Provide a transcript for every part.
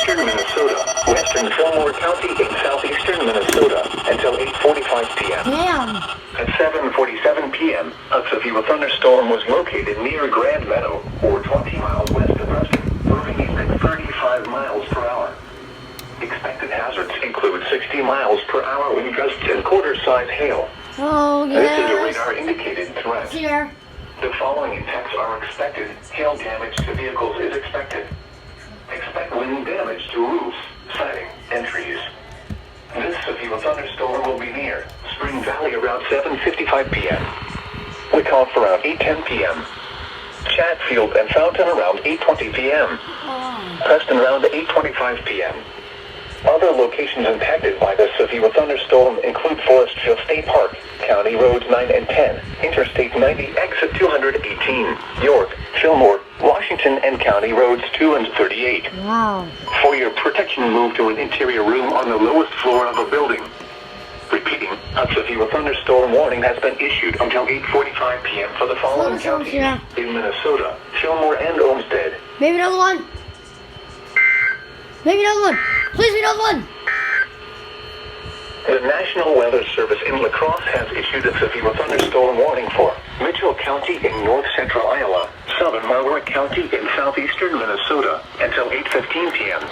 southeastern Minnesota, western Fillmore County in southeastern Minnesota until 8:45 p.m. Damn. At 7:47 p.m., a severe thunderstorm was located near Grand Meadow, or 20 miles west of Preston, moving east at 35 miles per hour. Expected hazards include 60 miles per hour wind gusts and quarter-size hail. Oh, This is a yes. radar-indicated threat. Here. The following impacts are expected. Hail damage to vehicles is expected. Expect wind damage to roofs, siding, and trees. This severe thunderstorm will be near Spring Valley around 7:55 p.m. Wyckoff around 8:10 p.m. Chatfield and Fountain around 8:20 p.m. Oh. Preston around 8:25 p.m. Other locations impacted by the severe thunderstorm include Forestville State Park, County Roads 9 and 10, Interstate 90, Exit 218, York, Fillmore, Washington, and County Roads 2 and 38. Wow. For your protection, move to an interior room on the lowest floor of a building. Repeating, a severe thunderstorm warning has been issued until 8:45 p.m. for the following counties in Minnesota, Fillmore, and Olmsted. Maybe another one. Maybe another one. Please be another one. The National Weather Service in La Crosse has issued a severe thunderstorm warning for Mitchell County in north central Iowa, southern Marlborough County in southeastern Minnesota until 8:15 p.m.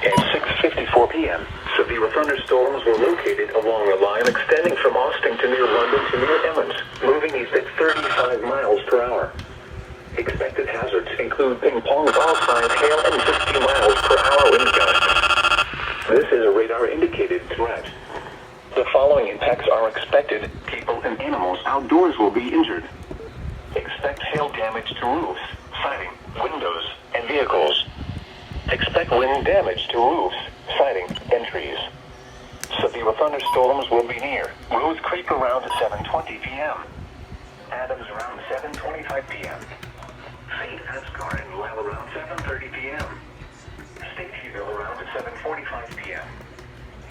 At 6:54 p.m., severe thunderstorms were located along a line extending from Austin to near London to near Emmons, moving east at 35 miles per hour. Expected hazards include ping-pong ball-sized hail and 50 miles per hour wind gusts. This is a radar-indicated threat. The following impacts are expected. People and animals outdoors will be injured. Expect hail damage to roofs, siding, windows, and vehicles. Expect wind damage to roofs, siding, and trees. Severe thunderstorms will be near Rose Creek around 7:20 p.m. Adams around 7:25 p.m. St. Ansgar and Lyle around 7:30 p.m. Statesville around 7:45 p.m.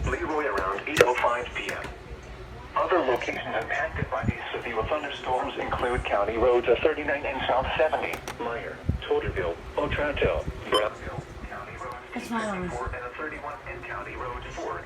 Leroy around 8:05 p.m. Other locations impacted by these severe thunderstorms include County Roads 39 and South 70, Meyer, Totterville, Otranto, Brownville, County Roads 54 and 31, and County Roads 4.